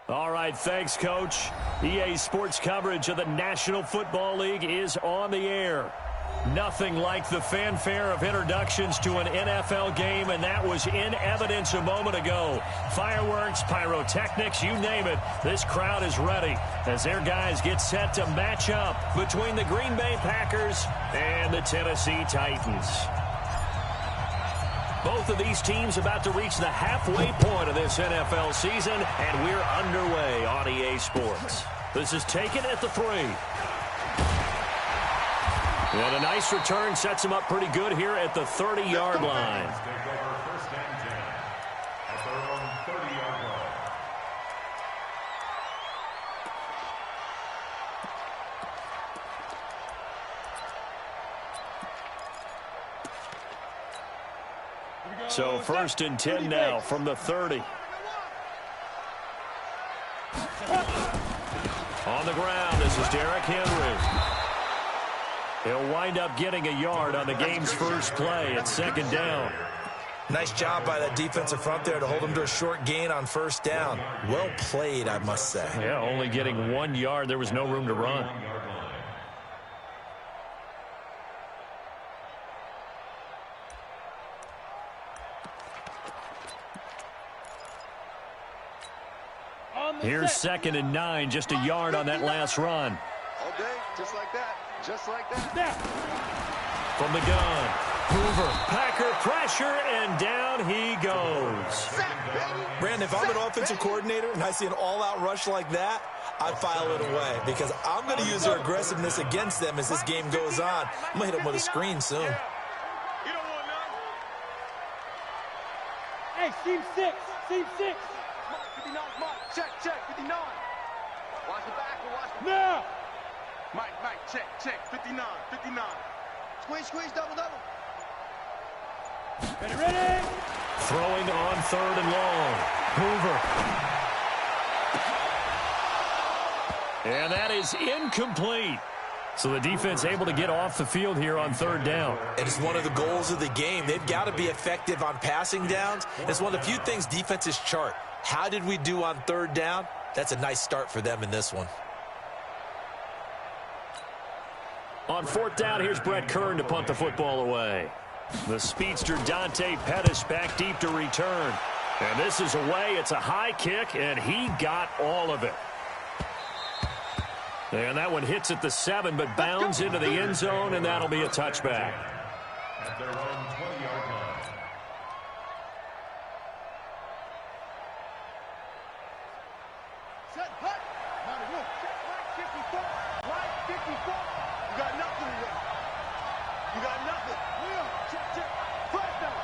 All right, thanks, Coach. EA Sports coverage of the National Football League is on the air. Nothing like the fanfare of introductions to an NFL game, and that was in evidence a moment ago. Fireworks, pyrotechnics, you name it. This crowd is ready as their guys get set to match up between the Green Bay Packers and the Tennessee Titans. Both of these teams about to reach the halfway point of this NFL season, and we're underway on EA Sports. This is taken at the 3. And a nice return sets him up pretty good here at the 30-yard line. So 1st and 10 now from the 30. On the ground, this is Derrick Henry. He'll wind up getting a yard on the game's first play at 2nd down. Nice job by that defensive front there to hold him to a short gain on 1st down. Well played, I must say. Yeah, only getting 1 yard. There was no room to run. Here's 2nd and 9, just a yard on that last run. All day, just like that. Just like that. From the gun, Hoover, Packer pressure, and down he goes. Brandon, if I'm an offensive coordinator and I see an all-out rush like that, I'd file it away because I'm going to use their aggressiveness against them as this game goes on. I'm going to hit them with a screen soon. Hey, Team 6, Team 6. 59, check, 59. Watch the back, watch the back. Now. Mike, check, 59. Squeeze, double. Ready. Throwing on 3rd and long. Hoover. And that is incomplete. So the defense able to get off the field here on 3rd down. And it's one of the goals of the game. They've got to be effective on passing downs. It's one of the few things defenses chart. How did we do on 3rd down? That's a nice start for them in this one. On 4th down, here's Brett Kern to punt the football away. The speedster Dante Pettis back deep to return. And this is away. It's a high kick, and he got all of it. And that one hits at the 7, but bounds into the end zone, and that'll be a touchback. At their own 20-yard line. Set, hut. Check, right 54. You got nothing left. You got nothing. Will, check. Press down.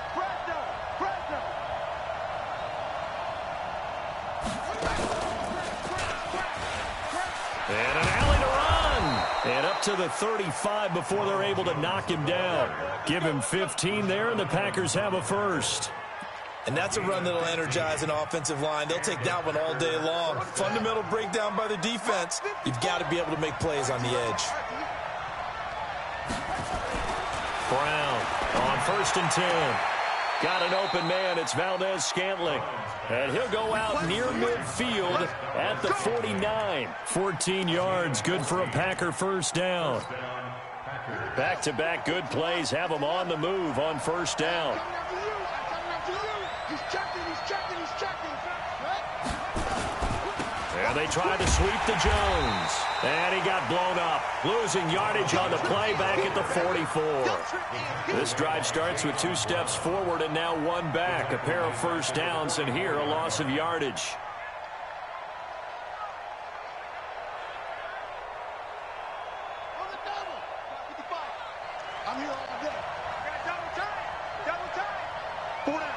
And an alley to run. And up to the 35 before they're able to knock him down. Give him 15 there, and the Packers have a first. And that's a run that'll energize an offensive line. They'll take that one all day long. Fundamental breakdown by the defense. You've got to be able to make plays on the edge. Brown on 1st and 10. Got an open man. It's Valdez-Scantling. And he'll go out near midfield at the 49. 14 yards. Good for a Packer first down. Back-to-back good plays have them on the move on 1st down. He's checking. And they tried to sweep to Jones. And he got blown up. Losing yardage on the play back at the 44. This drive starts with 2 steps forward and now 1 back. A pair of first downs, and here a loss of yardage. On the double. 55. I'm here all day. I got double time. 4 down.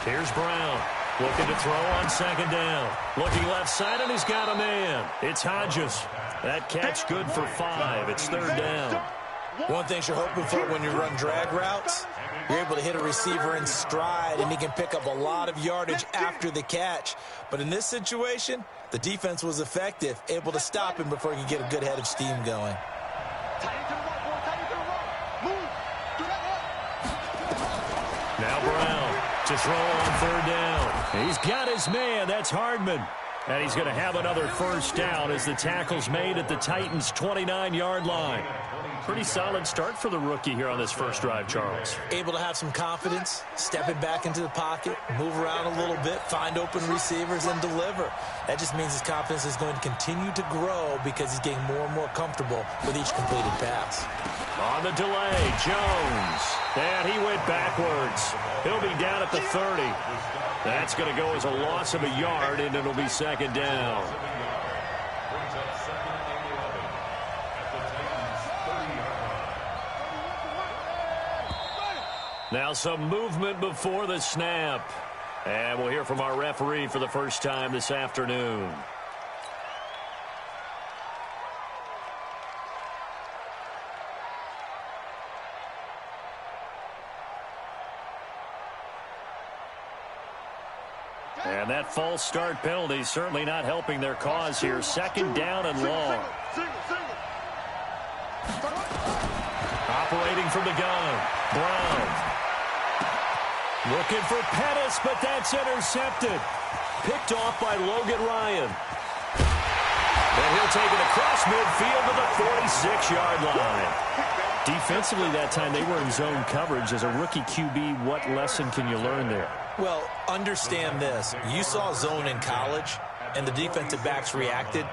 Here's Brown, looking to throw on 2nd down. Looking left side, and he's got a man. It's Hodges. That catch good for 5. It's 3rd down. One thing you're hoping for when you run drag routes, you're able to hit a receiver in stride, and he can pick up a lot of yardage after the catch. But in this situation, the defense was effective, able to stop him before he could get a good head of steam going. Tight into the right, boy. Tight into the right. Move. To throw on third down. He's got his man. That's Hardman. And he's going to have another first down as the tackle's made at the Titans' 29-yard line. Pretty solid start for the rookie here on this first drive, Charles. Able to have some confidence, stepping back into the pocket, move around a little bit, find open receivers, and deliver. That just means his confidence is going to continue to grow because he's getting more and more comfortable with each completed pass. On the delay, Jones. And he went backwards. He'll be down at the 30. That's going to go as a loss of a yard, and it'll be second down. Now some movement before the snap. And we'll hear from our referee for the first time this afternoon. And that false start penalty certainly not helping their cause here. Second down and long. Operating from the gun, Brown. Looking for Pettis, but that's intercepted. Picked off by Logan Ryan. And he'll take it across midfield to the 46-yard line. Defensively that time, they were in zone coverage. As a rookie QB, what lesson can you learn there? Well, understand this. You saw zone in college, and the defensive backs reacted,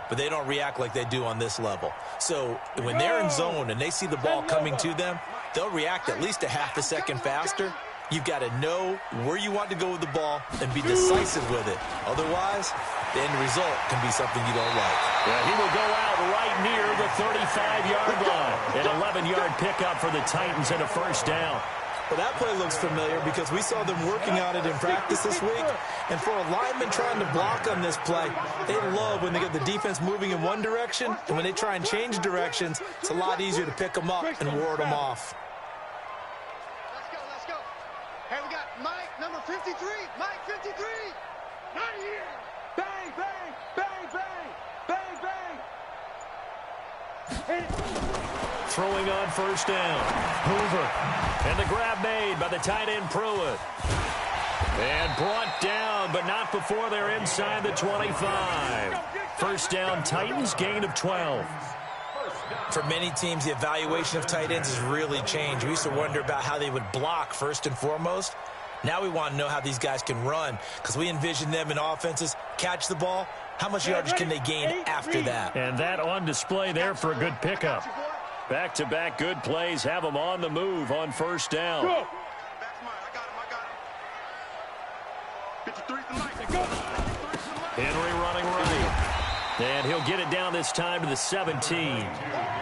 but they don't react like they do on this level. So when they're in zone and they see the ball coming to them, they'll react at least a half a second faster. You've got to know where you want to go with the ball and be decisive with it. Otherwise, the end result can be something you don't like. Yeah, he will go out right near the 35-yard line. An 11-yard pickup for the Titans and a first down. Well, that play looks familiar because we saw them working on it in practice this week. And for a lineman trying to block on this play, they love when they get the defense moving in one direction. And when they try and change directions, it's a lot easier to pick them up and ward them off. Let's go. Hey, we got Mike, number 53. Mike, 53. Not here. Bang, bang, bang, bang, bang, bang. Throwing on first down. Hoover. And the grab made by the tight end Pruitt. And brought down, but not before they're inside the 25. First down, Titans, gain of 12. For many teams, the evaluation of tight ends has really changed. We used to wonder about how they would block first and foremost. Now we want to know how these guys can run because we envision them in offenses, catch the ball. How much yardage can they gain after that? And that on display there for a good pickup. Back-to-back good plays have them on the move on first down. Back to mine. I got him. 53's the mic. Henry running right. And he'll get it down this time to the 17.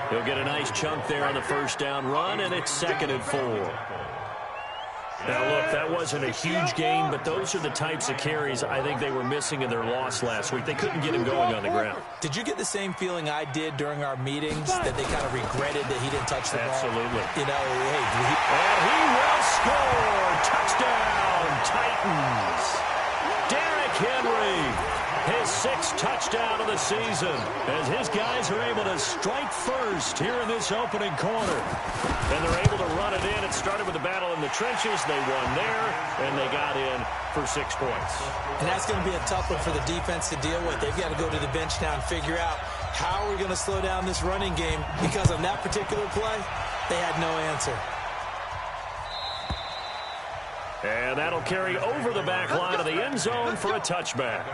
He'll get a nice chunk there on the first down run, and it's 2nd and 4. Now, look, that wasn't a huge gain, but those are the types of carries I think they were missing in their loss last week. They couldn't get him going on the ground. Did you get the same feeling I did during our meetings, that they kind of regretted that he didn't touch the ball? Absolutely. You know, hey, and he will score. Touchdown, Titans. Derrick Henry. His 6th touchdown of the season as his guys are able to strike first here in this opening quarter. And they're able to run it in. It started with a battle in the trenches. They won there, and they got in for 6 points. And that's going to be a tough one for the defense to deal with. They've got to go to the bench now and figure out how are we going to slow down this running game, because on that particular play, they had no answer. And that'll carry over the back line of the end zone for a touchback.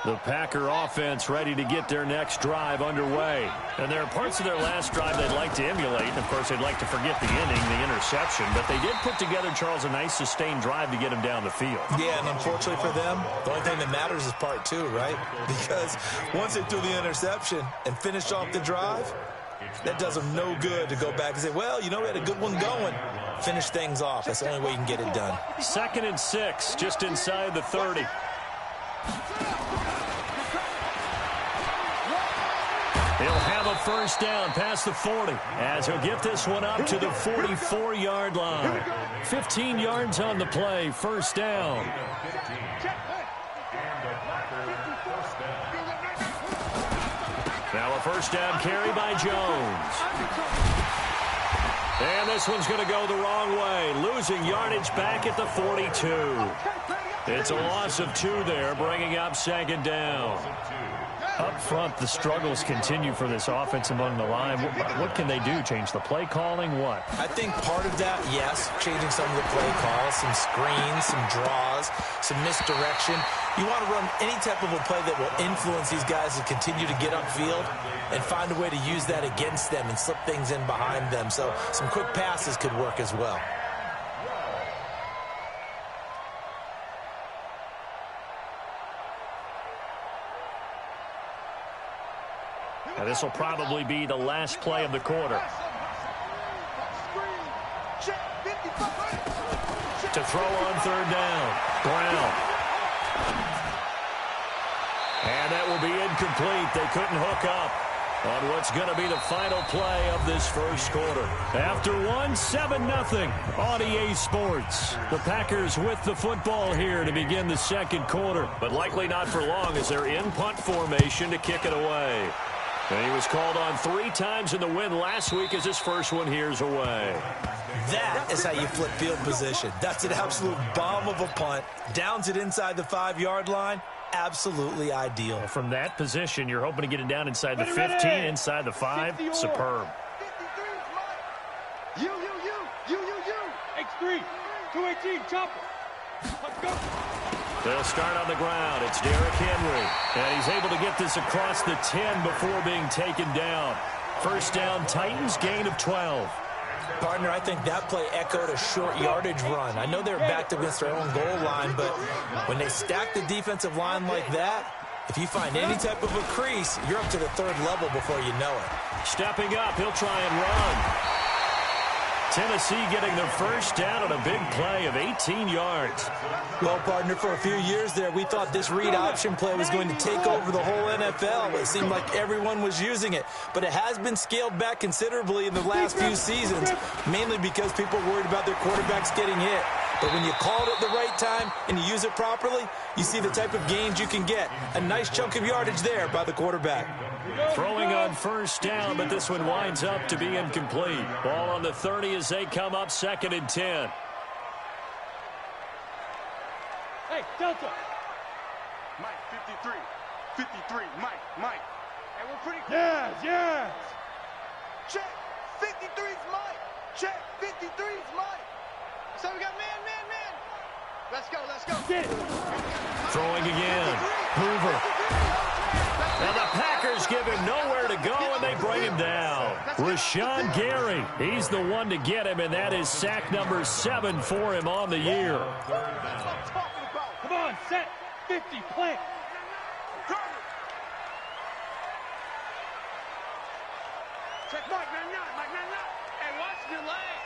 The Packer offense ready to get their next drive underway. And there are parts of their last drive they'd like to emulate. And, of course, they'd like to forget the inning, the interception. But they did put together, Charles, a nice sustained drive to get him down the field. Yeah, and unfortunately for them, the only thing that matters is part 2, right? Because once they threw the interception and finished off the drive, that does them no good to go back and say, well, you know, we had a good one going. Finish things off. That's the only way you can get it done. 2nd and 6, just inside the 30. He'll have a first down past the 40 as he'll get this one up to the 44-yard line. 15 yards on the play, first down. first down carry by Jones. And this one's going to go the wrong way. Losing yardage back at the 42. It's a loss of 2 there, bringing up second down. Up front, the struggles continue for this offense among the line. What can they do? Change the play calling? What? I think part of that, yes, changing some of the play calls, some screens, some draws, some misdirection. You want to run any type of a play that will influence these guys to continue to get upfield and find a way to use that against them and slip things in behind them. So some quick passes could work as well. Now, this will probably be the last play of the quarter. To throw on third down. Brown. And that will be incomplete. They couldn't hook up on what's going to be the final play of this first quarter. After 7-0 on EA Sports. The Packers with the football here to begin the second quarter, but likely not for long as they're in punt formation to kick it away. And he was called on 3 times in the win last week as his first one here's away. That is how you flip field position. That's an absolute bomb of a punt. Downs it inside the 5-yard line. Absolutely ideal. From that position, you're hoping to get it down inside the 15, inside the 5. Superb. X3, 218, chopper. Let's go. They'll start on the ground. It's Derrick Henry. And he's able to get this across the 10 before being taken down. First down, Titans, gain of 12. Partner, I think that play echoed a short yardage run. I know they're backed against their own goal line, but when they stack the defensive line like that, if you find any type of a crease, you're up to the 3rd level before you know it. Stepping up, he'll try and run. Tennessee getting their first down on a big play of 18 yards. Well, partner, for a few years there, we thought this read option play was going to take over the whole NFL. It seemed like everyone was using it, but it has been scaled back considerably in the last few seasons, mainly because people are worried about their quarterbacks getting hit. But when you call it at the right time and you use it properly, you see the type of gains you can get. A nice chunk of yardage there by the quarterback. Throwing on first down, but this one winds up to be incomplete. Ball on the 30 as they come up 2nd and 10. Hey, Delta. Mike, 53. 53. Mike. And we're pretty close. Yes. Check. 53's Mike. Check. 53's Mike. So we got man. Let's go. Get it. Throwing again. Hoover. Now the Packers give him nowhere to go, and they bring him down. Rashawn Gary, he's the one to get him, and that is sack number 7 for him on the year. Come on, set. 50, plant. Check Mike, man. Hey, watch your leg.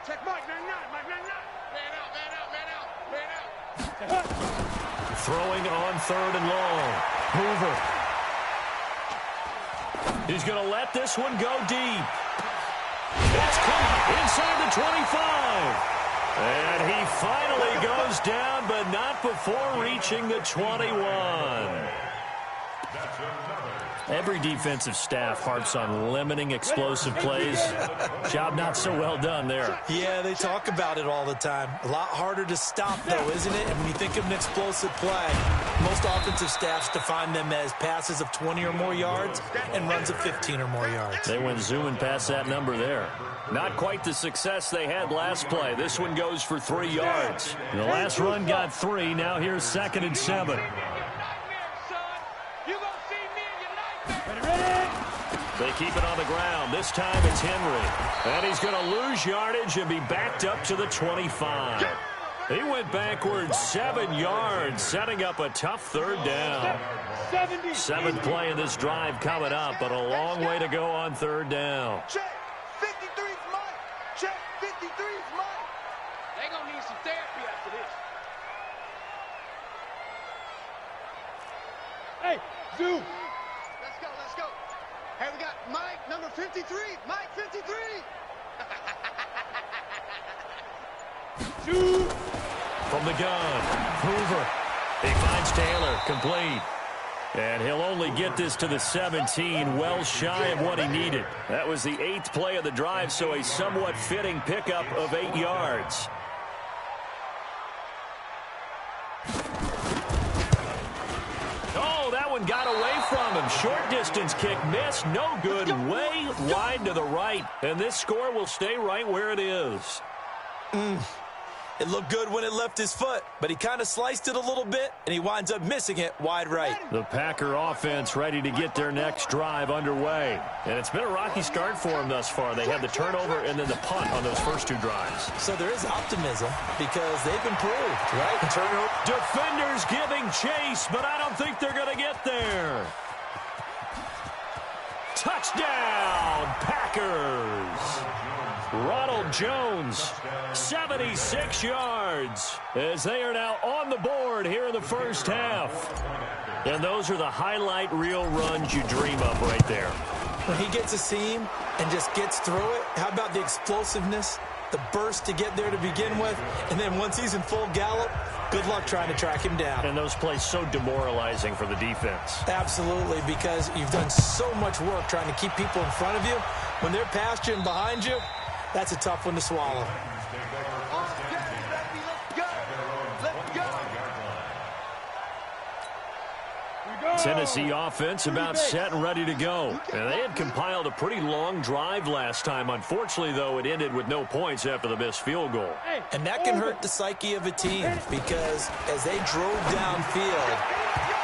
Check Mike, man. Man out. Throwing on 3rd and long. Hoover. He's going to let this one go deep. It's caught inside the 25. And he finally goes down, but not before reaching the 21. Every defensive staff harps on limiting explosive plays. Job not so well done there. Yeah, they talk about it all the time. A lot harder to stop, though, isn't it? And when you think of an explosive play, most offensive staffs define them as passes of 20 or more yards and runs of 15 or more yards. They went zooming past that number there. Not quite the success they had last play. This one goes for 3 yards. The last run got 3. Now here's 2nd and 7. They keep it on the ground. This time it's Henry. And he's going to lose yardage and be backed up to the 25. He went backwards 7 yards, setting up a tough 3rd down. 7th play of this drive coming up, but a long way to go on 3rd down. Check. 53's Mike. Check. 53's Mike. They're going to need some therapy after this. Hey, zoom. Let's go. Hey, we got Mike, number 53. Mike, 53. Zoom. From the gun, Hoover. He finds Taylor, complete. And he'll only get this to the 17, well shy of what he needed. That was the 8th play of the drive, so a somewhat fitting pickup of 8 yards. Oh, that one got away from him. Short distance kick missed, no good, way wide to the right. And this score will stay right where it is. It looked good when it left his foot, but he kind of sliced it a little bit, and he winds up missing it wide right. The Packer offense ready to get their next drive underway. And it's been a rocky start for them thus far. They had the turnover and then the punt on those first 2 drives. So there is optimism because they've improved, right? Turnover. Defenders giving chase, but I don't think they're going to get there. Touchdown, Packers. Ronald Jones, 76 yards, as they are now on the board here in the first half. And those are the highlight reel runs you dream of right there. When he gets a seam and just gets through it, how about the explosiveness, the burst to get there to begin with, and then once he's in full gallop, good luck trying to track him down. And those plays so demoralizing for the defense. Absolutely, because you've done so much work trying to keep people in front of you. When they're past you and behind you, that's a tough one to swallow. Tennessee offense about set and ready to go. And they had compiled a pretty long drive last time. Unfortunately, though, it ended with no points after the missed field goal. And that can hurt the psyche of a team because as they drove downfield,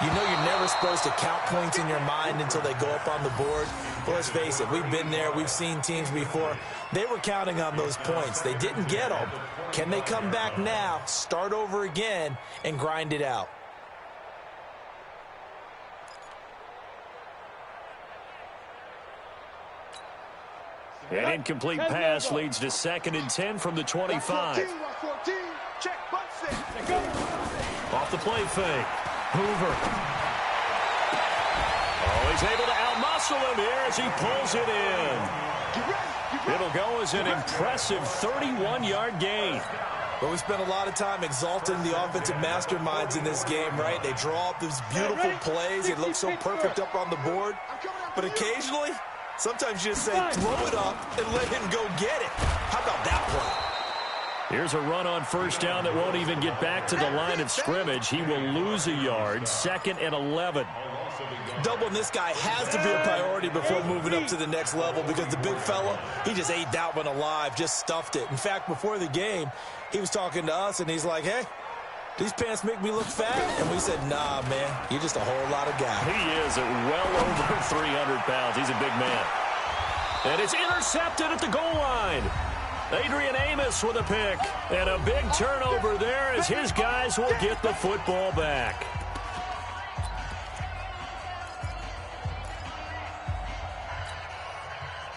you know you're never supposed to count points in your mind until they go up on the board. But let's face it, we've been there. We've seen teams before. They were counting on those points. They didn't get them. Can they come back now, start over again, and grind it out? An incomplete pass leads to 2nd and 10 from the 25. Off the play fake. Hoover. Oh, he's able to outmuscle him here as he pulls it in. It'll go as an impressive 31-yard gain. But we spent a lot of time exalting the offensive masterminds in this game, right? They draw up these beautiful plays. It looks so perfect up on the board. But occasionally, sometimes you just say, throw it up and let him go get it. How about that play? Here's a run on first down that won't even get back to the line of scrimmage. He will lose a yard, 2nd and 11. Doubling this guy has to be a priority before moving up to the next level because the big fella, he just ate that one alive, just stuffed it. In fact, before the game, he was talking to us, and he's like, hey, these pants make me look fat. And we said, nah, man, you're just a whole lot of guy. He is at well over 300 pounds. He's a big man. And it's intercepted at the goal line. Adrian Amos with a pick. And a big turnover there as his guys will get the football back.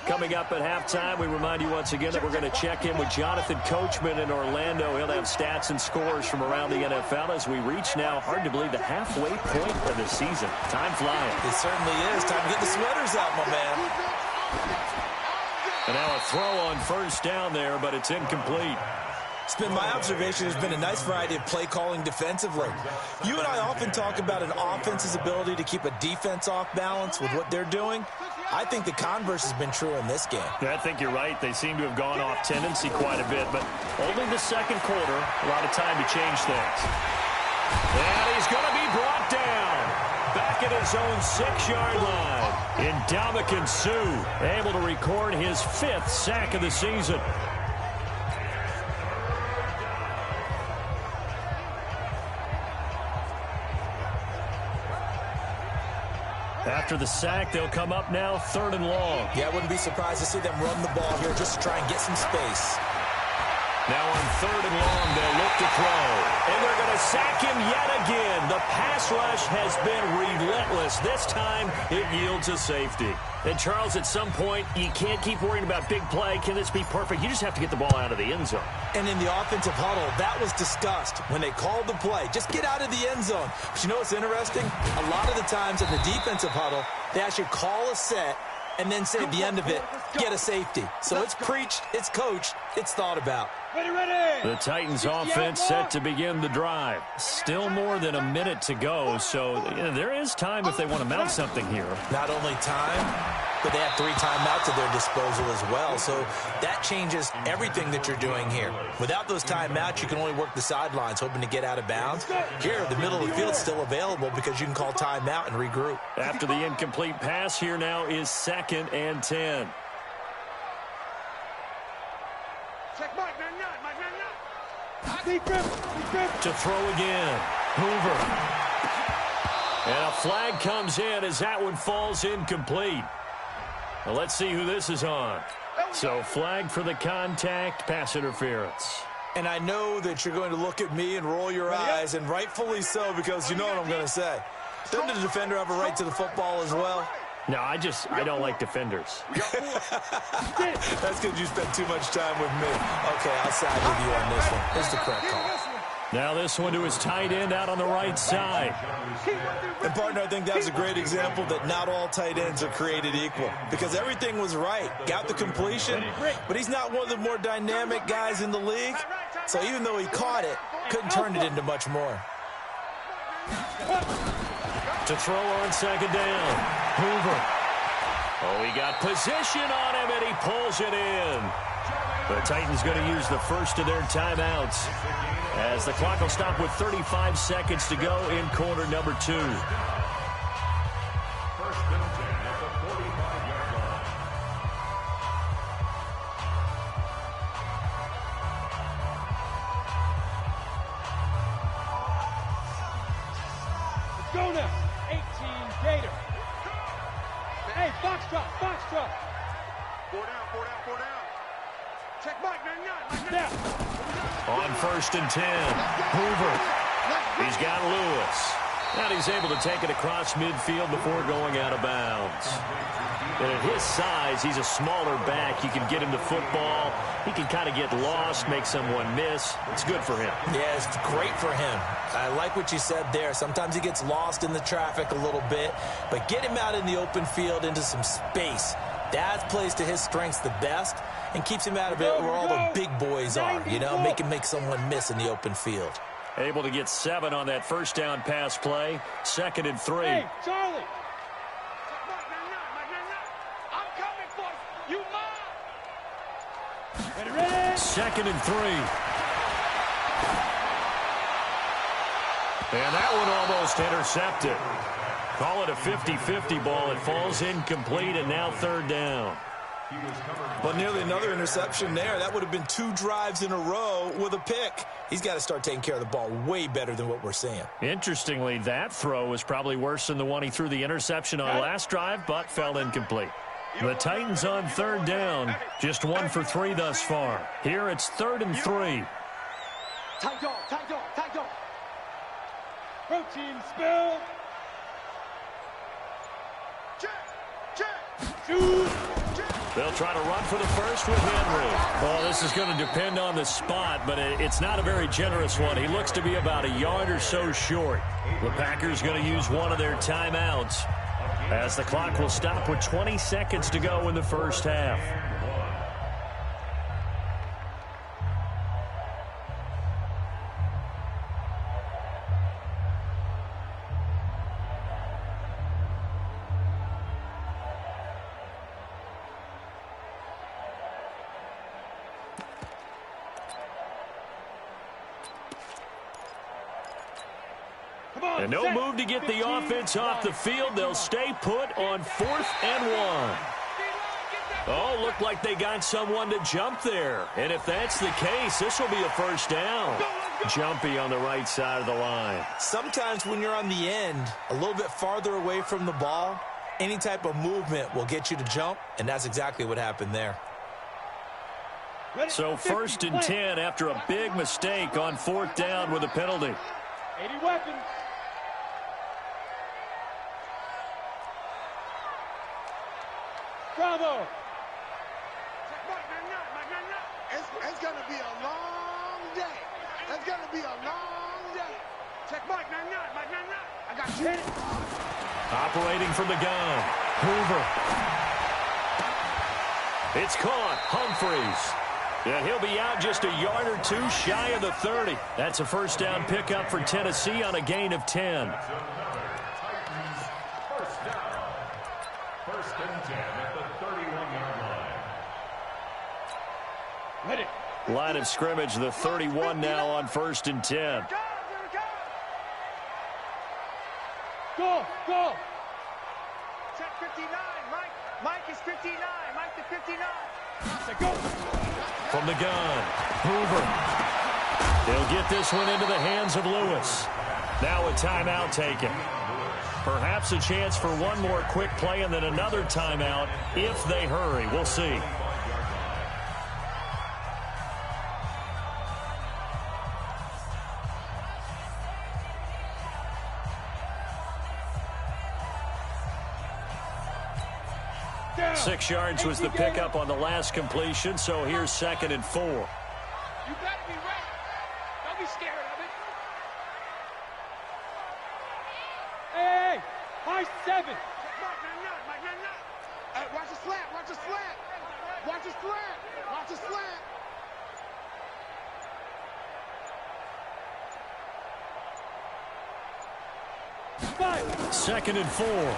Coming up at halftime, we remind you once again that we're going to check in with Jonathan Coachman in Orlando. He'll have stats and scores from around the NFL as we reach now, hard to believe, the halfway point of the season. Time flying. It certainly is. Time to get the sweaters out, my man. And now a throw on first down there, but it's incomplete. It's been my observation. There's been a nice variety of play calling defensively. You and I often talk about an offense's ability to keep a defense off balance with what they're doing. I think the converse has been true in this game. I think you're right. They seem to have gone off tendency quite a bit, but only the second quarter, a lot of time to change things. And he's going to be brought down. Back at his own 6-yard line. Ndamukong Suh able to record his 5th sack of the season. After the sack, they'll come up now 3rd and long. Yeah, I wouldn't be surprised to see them run the ball here just to try and get some space. Now on 3rd and long, they'll look to throw. And they're going to sack him yet again. The pass rush has been relentless. This time, it yields a safety. And, Charles, at some point, you can't keep worrying about big play. Can this be perfect? You just have to get the ball out of the end zone. And in the offensive huddle, that was discussed when they called the play. Just get out of the end zone. But you know what's interesting? A lot of the times in the defensive huddle, they actually call a set and then say at the end of it, get a safety. So it's preached, it's coached, it's thought about. The Titans offense set to begin the drive. Still more than a minute to go, so there is time if they want to mount something here. Not only time, but they have 3 timeouts at their disposal as well. So that changes everything that you're doing here. Without those timeouts, you can only work the sidelines, hoping to get out of bounds. Here, the middle of the field is still available because you can call timeout and regroup. After the incomplete pass, here now is 2nd and 10. To throw again. Hoover. And a flag comes in as that one falls incomplete. Well, let's see who this is on. So flag for the contact, pass interference. And I know that you're going to look at me and roll your eyes, and rightfully so, because you know what I'm going to say. Doesn't the defender have a right to the football as well? No, I don't like defenders. That's because you spent too much time with me. Okay, I'll side with you on this one. Here's the correct call. Now this one to his tight end out on the right side. And, partner, I think that was a great example that not all tight ends are created equal, because everything was right. Got the completion, but he's not one of the more dynamic guys in the league. So even though he caught it, couldn't turn it into much more. To throw on 2nd down. Hoover. Oh, he got position on him, and he pulls it in. The Titans going to use the first of their timeouts as the clock will stop with 35 seconds to go in quarter number 2. 1st and 10 at the 45-yard line. Let's go now. 18 Gator. Hey, box drop. 4 down, 4 down, 4 down. Check Mike, man. Down. On 1st and 10, Hoover. He's got Lewis. And he's able to take it across midfield before going out of bounds. And at his size, he's a smaller back. You can get him to football. He can kind of get lost, make someone miss. It's good for him. Yeah, it's great for him. I like what you said there. Sometimes he gets lost in the traffic a little bit, but get him out in the open field into some space. That plays to his strengths the best and keeps him out of it where all the big boys are, you know, make him make someone miss in the open field. Able to get 7 on that first down pass play. 2nd and 3. Hey, Charlie. I'm coming for you. You mine. Ready? 2nd and 3. And that one almost intercepted. Call it a 50-50 ball. It falls incomplete, and now 3rd down. But nearly another interception there. That would have been 2 drives in a row with a pick. He's got to start taking care of the ball way better than what we're seeing. Interestingly, that throw was probably worse than the one he threw the interception on last drive, but fell incomplete. The Titans on 3rd down, just 1 for 3 thus far. Here it's 3rd and 3. Tight dog. Protein spill. Shoot. They'll try to run for the first with Henry. Well, this is going to depend on the spot, but it's not a very generous one. He looks to be about a yard or so short. The Packers going to use one of their timeouts as the clock will stop with 20 seconds to go in the first half. And no move to get the offense off the field. They'll stay put on 4th and 1. Oh, looked like they got someone to jump there. And if that's the case, this will be a first down. Jumpy on the right side of the line. Sometimes when you're on the end, a little bit farther away from the ball, any type of movement will get you to jump, and that's exactly what happened there. So 1st and 10 after a big mistake on 4th down with a penalty. 80 weapons. Bravo. It's going to be a long day. It's going to be a long day. Check Mike, I got you. Operating from the gun. Hoover. It's caught. Humphreys. And he'll be out just a yard or two shy of the 30. That's a first down pickup for Tennessee on a gain of 10. First down. First and 10 at the 31-yard line. Ready. Line of scrimmage, the 31 now on first and 10. Go, go. Check 59. Mike is 59. Mike to 59. Go. From the gun, Hoover. He'll get this one into the hands of Lewis. Now a timeout taken. Perhaps a chance for one more quick play and then another timeout if they hurry. We'll see. Down. 6 yards was the pickup on the last completion, so here's 2nd and 4. You got to be ready. Don't be scared of it. Hey, high 7. Mike, not. Watch the slant. Watch the slant. Watch the slant. Watch the slant. Five. 2nd and 4.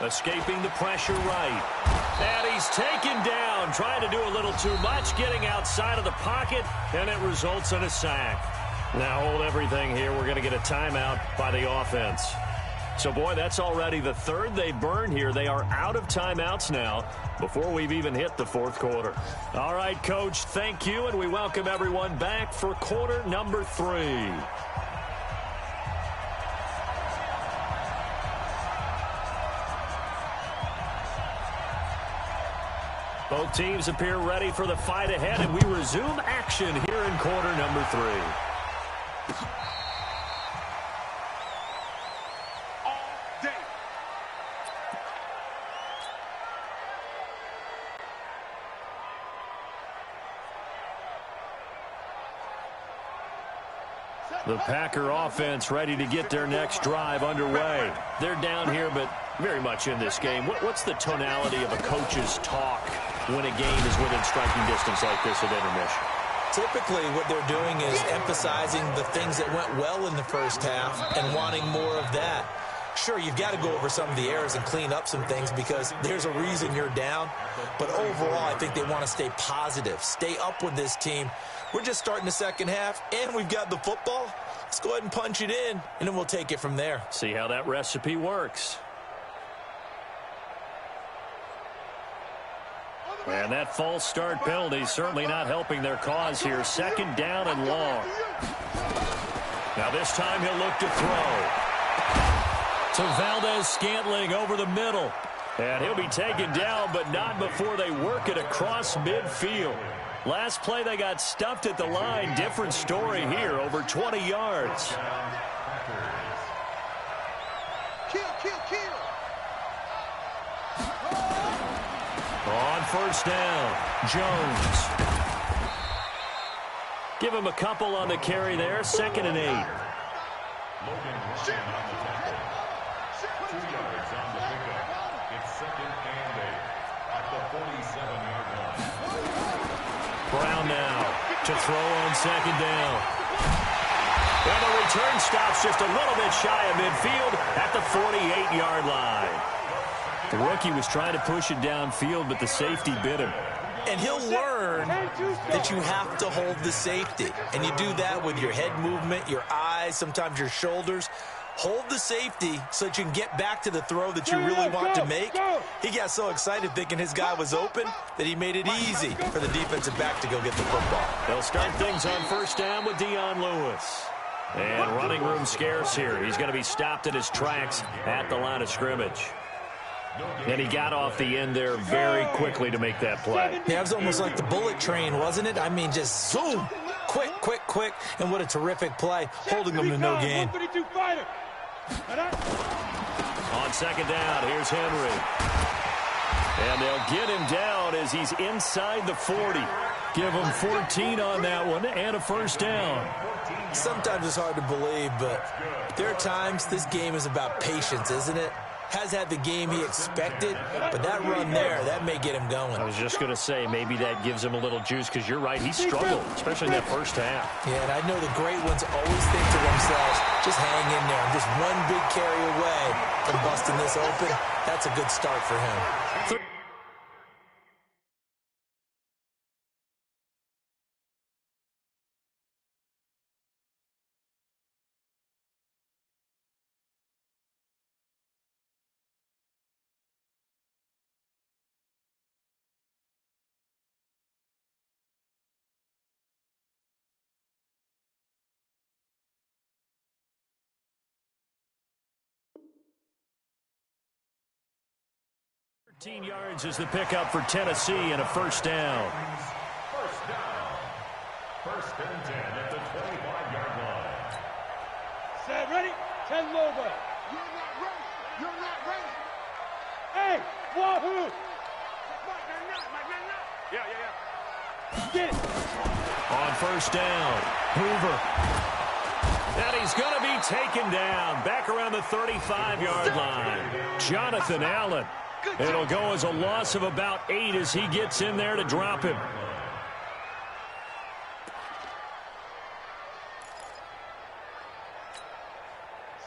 Escaping the pressure right. And he's taken down, trying to do a little too much, getting outside of the pocket, and it results in a sack. Now hold everything here. We're going to get a timeout by the offense. So, boy, that's already the third they burn here. They are out of timeouts now before we've even hit the fourth quarter. All right, Coach, thank you, and we welcome everyone back for quarter number 3. Both teams appear ready for the fight ahead, and we resume action here in quarter number 3. All day. The Packer offense ready to get their next drive underway. They're down here, but very much in this game. What's the tonality of a coach's talk when a game is within striking distance like this at intermission? Typically, what they're doing is emphasizing the things that went well in the first half and wanting more of that. Sure, you've got to go over some of the errors and clean up some things because there's a reason you're down. But overall, I think they want to stay positive, stay up with this team. We're just starting the second half, and we've got the football. Let's go ahead and punch it in, and then we'll take it from there. See how that recipe works. And that false start penalty certainly not helping their cause here. 2nd down and long. Now this time he'll look to throw. To Valdez-Scantling over the middle. And he'll be taken down, but not before they work it across midfield. Last play they got stuffed at the line. Different story here, over 20 yards. Kill. On first down, Jones. Give him a couple on the carry there. 2nd and 8. Logan Ryan on the tackle. 2 yards on the pickup. It's 2nd and 8 at the 47-yard line. Brown now to throw on 2nd down. And the return stops just a little bit shy of midfield at the 48-yard line. The rookie was trying to push it downfield, but the safety bit him. And he'll learn that you have to hold the safety. And you do that with your head movement, your eyes, sometimes your shoulders. Hold the safety so that you can get back to the throw that you really want to make. He got so excited thinking his guy was open that he made it easy for the defensive back to go get the football. They'll start things on first down with Dion Lewis. And running room scarce here. He's going to be stopped in his tracks at the line of scrimmage. And he got off the end there very quickly to make that play. Yeah, it was almost like the bullet train, wasn't it? I mean, just zoom, quick. And what a terrific play, holding them to no gain. On 2nd down, here's Henry. And they'll get him down as he's inside the 40. Give him 14 on that one and a first down. Sometimes it's hard to believe, but there are times this game is about patience, isn't it? has had the game he expected, but that run there, that may get him going. I was just going to say, maybe that gives him a little juice, because you're right, he struggled, especially in that first half. Yeah, and I know the great ones always think to themselves, just hang in there. I'm just one big carry away from busting this open. That's a good start for him. Yards is the pickup for Tennessee and a first down. First down. First and 10 at the 25-yard line. Set, ready? 10 Lobo. You're not ready. You're not ready. Hey, Wahoo! Yeah. Get it. On first down, Hoover. And he's going to be taken down back around the 35-yard line. Jonathan Allen. It'll go as a loss of about 8 as he gets in there to drop him.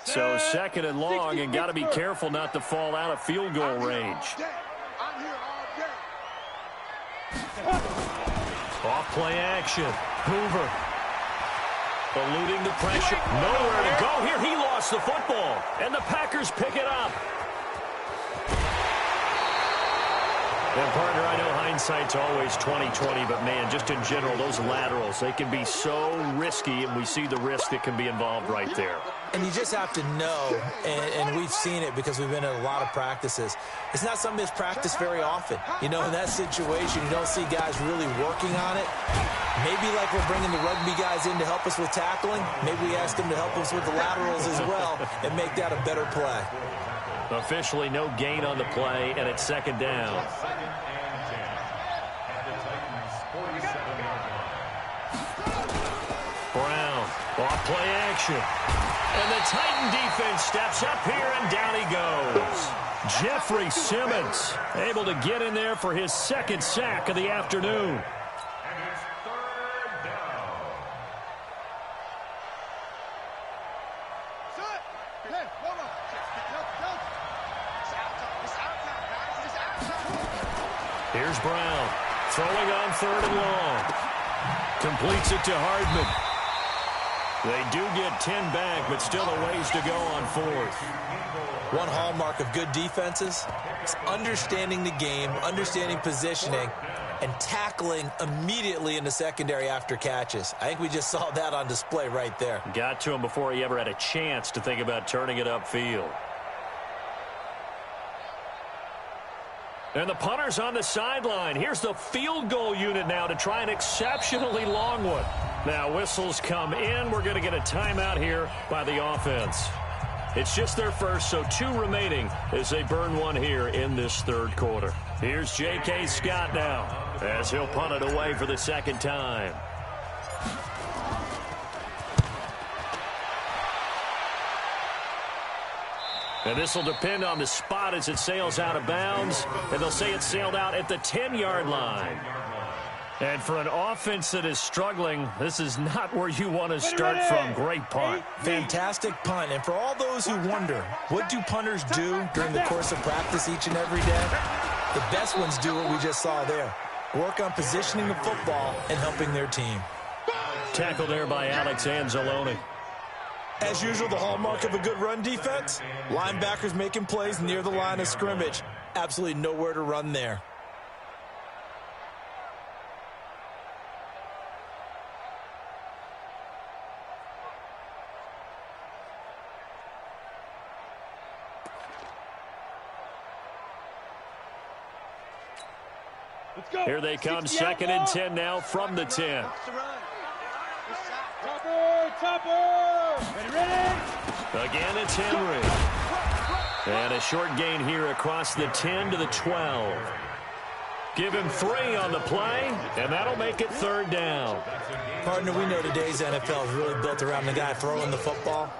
So second and long, and got to be careful not to fall out of field goal range. I'm here all day. Off play action. Hoover. Eluding the pressure. Nowhere to go here. He lost the football. And the Packers pick it up. And, partner, I know hindsight's always 20/20, but, man, just in general, those laterals, they can be so risky, and we see the risk that can be involved right there. And you just have to know, and we've seen it because we've been in a lot of practices, it's not something that's practiced very often. You know, in that situation, you don't see guys really working on it. Maybe like we're bringing the rugby guys in to help us with tackling, maybe we ask them to help us with the laterals as well and make that a better play. Officially no gain on the play, and it's second down. Second and 10 at the Titans' 47-yard line. Brown, off play action. And the Titan defense steps up here, and down he goes. Jeffrey Simmons able to get in there for his second sack of the afternoon. And it's third down. Shut. Hey, hold on. It's out time, guys. It's out time. Here's Brown throwing on third and long. Completes it to Hardman. They do get 10 back, but still a ways to go on fourth. One hallmark of good defenses is understanding the game, understanding positioning, and tackling immediately in the secondary after catches. I think we just saw that on display right there. Got to him before he ever had a chance to think about turning it upfield. And the punter's on the sideline. Here's the field goal unit now to try an exceptionally long one. Now whistles come in. We're going to get a timeout here by the offense. It's just their first, so 2 remaining as they burn one here in this third quarter. Here's J.K. Scott now as he'll punt it away for the second time. And this will depend on the spot as it sails out of bounds. And they'll say it sailed out at the 10-yard line. And for an offense that is struggling, this is not where you want to start from. Great punt. Fantastic punt. And for all those who wonder, what do punters do during the course of practice each and every day? The best ones do what we just saw there. Work on positioning the football and helping their team. Tackle there by Alex Anzalone. As usual, the hallmark of a good run defense, linebackers making plays near the line of scrimmage. Absolutely nowhere to run there. Here they come, second and 10 now from the 10. Topper! Ready? Again, it's Henry. And a short gain here across the 10 to the 12. Give him 3 on the play, and that'll make it third down. Partner, we know today's NFL is really built around the guy throwing the football.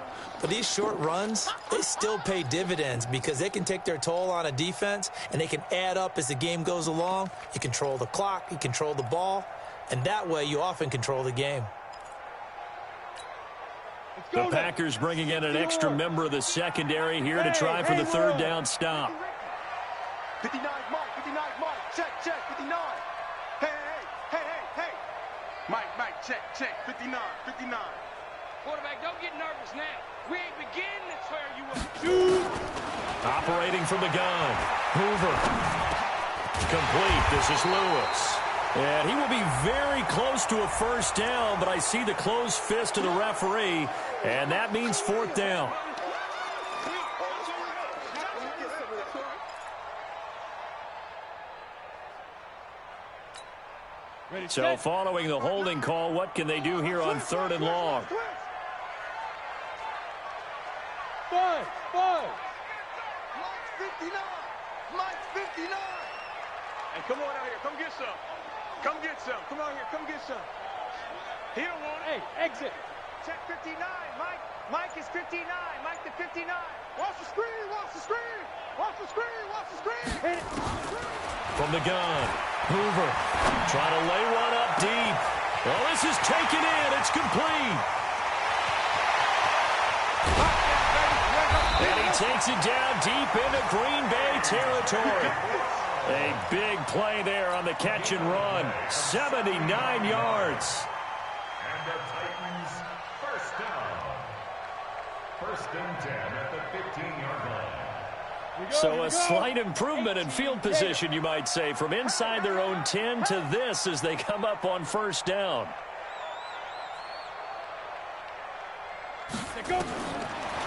But these short runs, they still pay dividends because they can take their toll on a defense, and they can add up as the game goes along. You control the clock, you control the ball, and that way you often control the game. The Packers bringing in an extra member of the secondary here to try for the third down stop. 59, Mike, 59, Mike, check, 59. Hey. Mike, check, 59. Quarterback, don't get nervous now. We ain't beginning to tear you up. Operating from the gun. Hoover. Complete. This is Lewis. And he will be very close to a first down, but I see the closed fist of the referee, and that means fourth down. So following the holding call, what can they do here on third and long? Five. Mike's 59. Hey, come on out here. Come get some. Come on here. Come get some. He don't want it. Hey, exit. Check 59. Mike is 59. Mike to 59. Watch the screen. Hit it. From the gun, Hoover trying to lay one up deep. Well, this is taken in. It's complete. And he takes it down deep into Green Bay territory. A big play there on the catch and run. 79 yards. And the Titans first down. First and 10 at the 15-yard line. So a slight improvement in field position, you might say, from inside their own 10 to this as they come up on first down.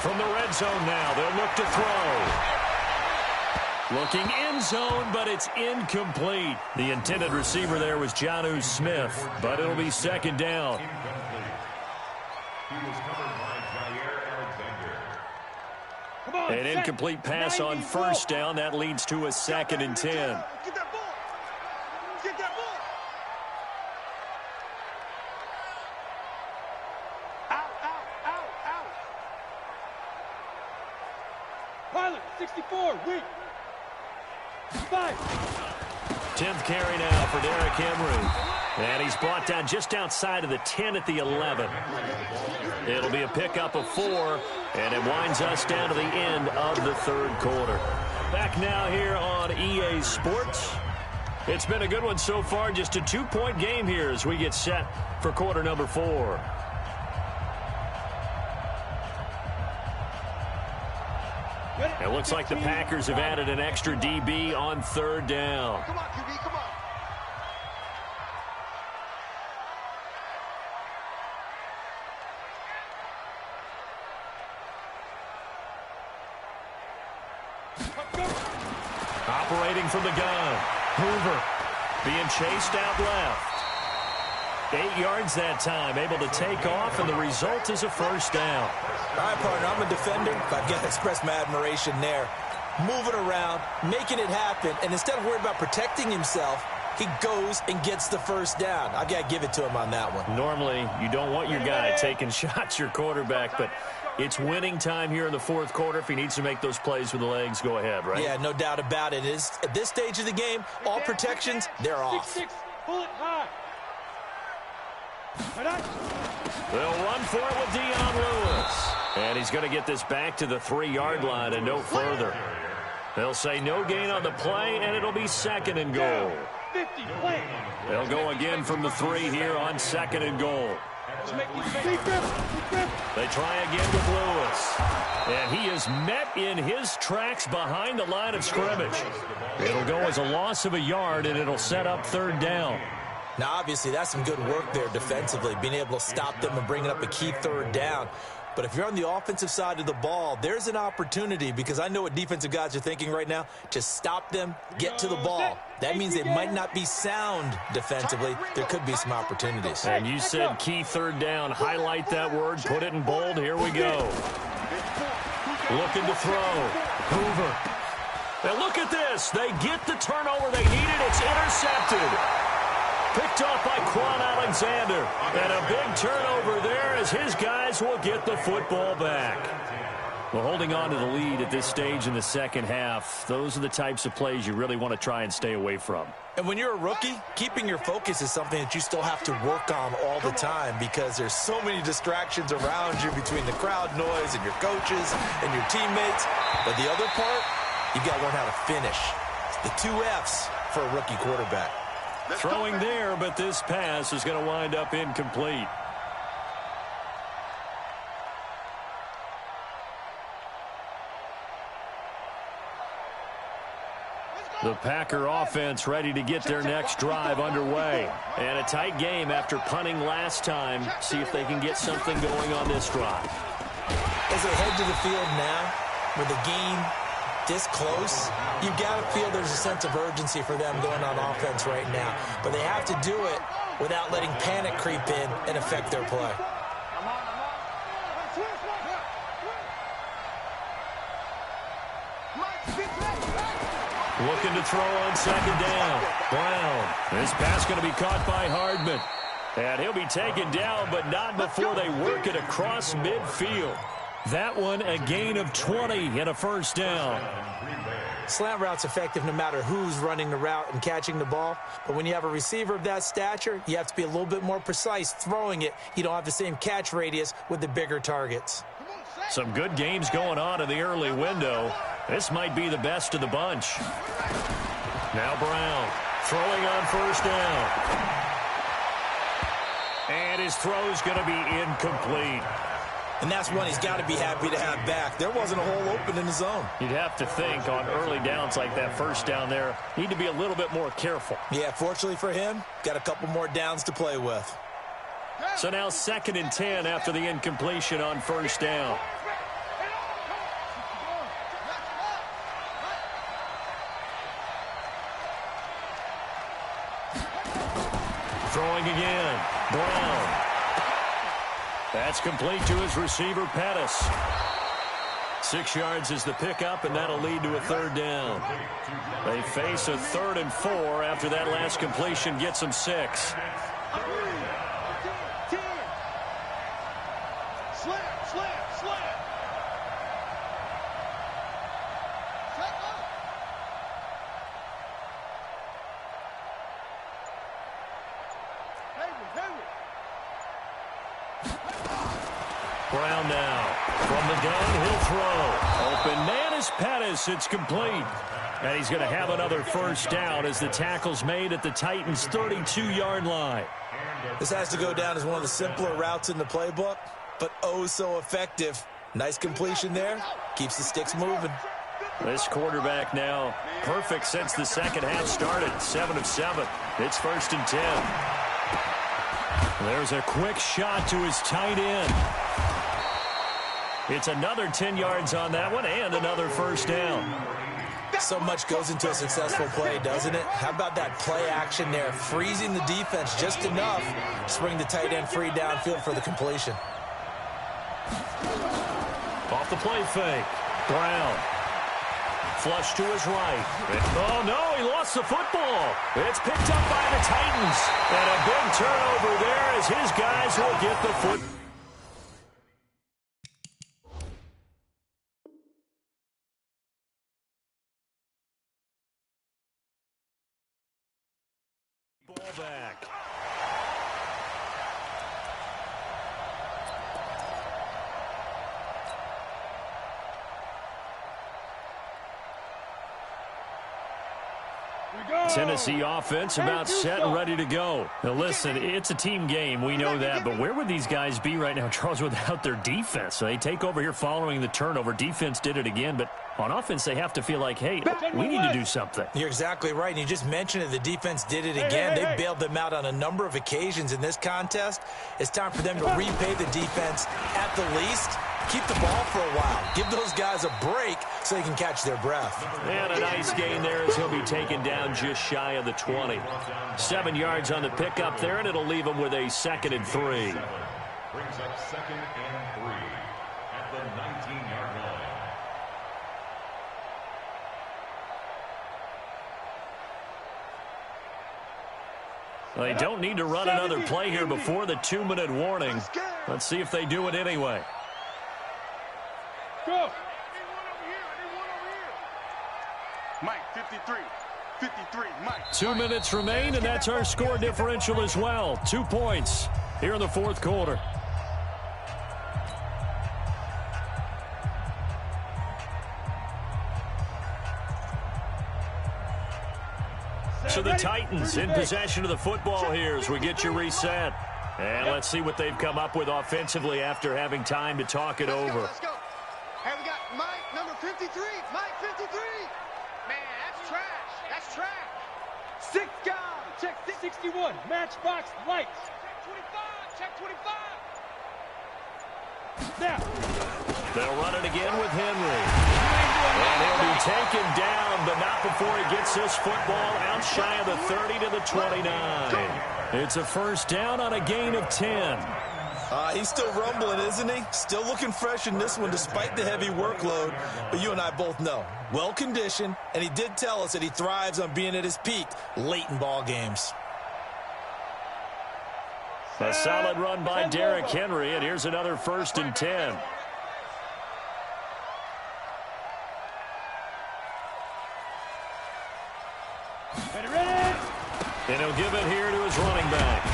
From the red zone now, they'll look to throw. Looking end zone, but it's incomplete. The intended receiver there was Jonnu Smith, but it'll be second down. Incomplete. He was covered by Jair Alexander. An incomplete pass on first down. That leads to a second and 10. Get that ball. Out. Pilot, 64, weak. 5. 10th carry now for Derrick Henry. And he's brought down just outside of the 10 at the 11. It'll be a pickup of 4, and it winds us down to the end of the third quarter. Back now here on EA Sports. It's been a good one so far. Just a 2-point game here as we get set for quarter number 4. It looks like the Packers have added an extra DB on third down. Come on, QB, come on. Operating from the gun. Hoover being chased out left. 8 yards that time, able to take off, and the result is a first down. All right, partner, I'm a defender, but I've got to express my admiration there. Moving around, making it happen, and instead of worrying about protecting himself, he goes and gets the first down. I've got to give it to him on that one. Normally, you don't want your guy taking shots, your quarterback, but it's winning time here in the fourth quarter. If he needs to make those plays with the legs, go ahead, right? Yeah, no doubt about it. At this stage of the game, all protections, they're off. 6-6, pull it high. They'll run for it with Dion Lewis. And he's going to get this back to the 3-yard line and no further. They'll say no gain on the play, and it'll be second and goal. 50, play. They'll go again from the 3 here on second and goal. They try again with Lewis. And he is met in his tracks behind the line of scrimmage. It'll go as a loss of a yard, and it'll set up third down. Now, obviously, that's some good work there defensively, being able to stop them and bringing up a key third down. But if you're on the offensive side of the ball, there's an opportunity, because I know what defensive guys are thinking right now, to stop them, get to the ball. That means they might not be sound defensively. There could be some opportunities. And you said key third down. Highlight that word. Put it in bold. Here we go. Looking to throw. Hoover. And look at this. They get the turnover they needed. It's intercepted. Picked off by Quan Alexander. And a big turnover there as his guys will get the football back. Well, holding on to the lead at this stage in the second half, those are the types of plays you really want to try and stay away from. And when you're a rookie, keeping your focus is something that you still have to work on all the time because there's so many distractions around you between the crowd noise and your coaches and your teammates. But the other part, you've got to learn how to finish. The 2 F's for a rookie quarterback. Throwing there, but this pass is going to wind up incomplete. The Packer offense ready to get their next drive underway. And a tight game after punting last time. See if they can get something going on this drive. As they head to the field now, with the game this close, you've got to feel there's a sense of urgency for them going on offense right now. But they have to do it without letting panic creep in and affect their play. Looking to throw on second down. Brown. This pass going to be caught by Hardman. And he'll be taken down, but not before they work it across midfield. That one a gain of 20 and a first down. Slant route's effective no matter who's running the route and catching the ball. But when you have a receiver of that stature, you have to be a little bit more precise throwing it. You don't have the same catch radius with the bigger targets. Some good games going on in the early window. This might be the best of the bunch. Now Brown throwing on first down. And his throw's going to be incomplete. And that's one he's got to be happy to have back. There wasn't a hole open in the zone. You'd have to think on early downs like that first down there, need to be a little bit more careful. Yeah, fortunately for him, got a couple more downs to play with. So now 2nd and 10 after the incompletion on first down. Throwing again. Brown. That's complete to his receiver, Pettis. 6 yards is the pickup, and that'll lead to a third down. They face a 3rd and 4 after that last completion gets them 6. Brown now from the downhill throw. Open man is Pettis. It's complete. And he's going to have another first down as the tackle's made at the Titans' 32-yard line. This has to go down as one of the simpler routes in the playbook, but oh so effective. Nice completion there. Keeps the sticks moving. This quarterback now perfect since the second half started. 7 of 7. It's 1st and 10. There's a quick shot to his tight end. It's another 10 yards on that one and another first down. So much goes into a successful play, doesn't it? How about that play action there? Freezing the defense just enough to bring the tight end free downfield for the completion. Off the play fake. Brown. Flush to his right. Oh, no, he lost the football. It's picked up by the Titans. And a big turnover there as his guys will get the football back. Tennessee offense about set and ready to go. Now listen, it's a team game. We know that. But where would these guys be right now, Charles, without their defense? So they take over here following the turnover. Defense did it again. But on offense, they have to feel like, hey, we need to do something. You're exactly right. And you just mentioned it. The defense did it again. They bailed them out on a number of occasions in this contest. It's time for them to repay the defense at the least. Keep the ball for a while. Give those guys a break so they can catch their breath. And a nice gain there as he'll be taken down just shy of the 20. 7 yards on the pickup there, and it'll leave him with a 2nd and 3. Brings up 2nd and 3 at the 19-yard line. They don't need to run another play here before the 2-minute warning. Let's see if they do it anyway. Go. Mike, 53. 53, Mike. 2 minutes remain, and that's our score differential as well. 2 points here in the fourth quarter. So the Titans in possession of the football here as we get you reset. And let's see what they've come up with offensively after having time to talk it over. Let's go. Hey, we got Mike, number 53. Mike, 53. Man, that's trash. That's trash. 6 guys. Check 61. Matchbox lights. Check 25. Now. They'll run it again with Henry. And he'll be taken down, but not before he gets this football out shy of the 30 to the 29. It's a first down on a gain of 10. He's still rumbling, isn't he? Still looking fresh in this one despite the heavy workload. But you and I both know, well-conditioned, and he did tell us that he thrives on being at his peak late in ball games. A solid run by Derrick Henry, and here's another 1st and 10. And he'll give it here to his running back.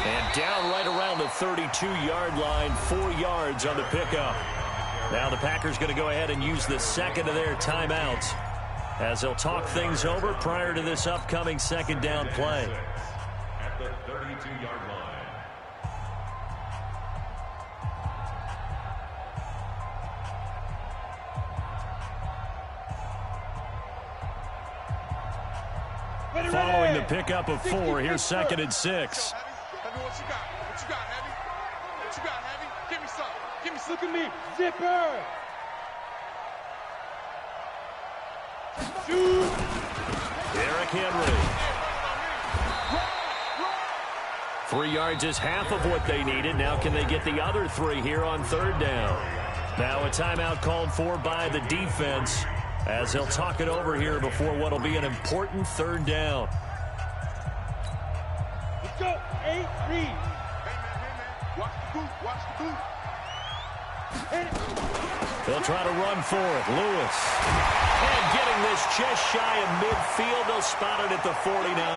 And down right around the 32-yard line, 4 yards on the pickup. Now the Packers going to go ahead and use the second of their timeouts as they'll talk things over prior to this upcoming second down play. At the 32-yard line. Following the pickup of 4, here's 2nd and 6. Heavy, what you got? What you got, Heavy? What you got, Heavy? Give me some. Give me some. Look at me. Zipper. Shoot. Derrick Henry. 3 yards is half of what they needed. Now can they get the other 3 here on 3rd down? Now a timeout called for by the defense as they'll talk it over here before what will be an important 3rd down. Let's go. 8 read. Hey, man. Watch the boot. Watch the boot. They'll try to run for it. Lewis. And getting this just shy of midfield. They'll spot it at the 49.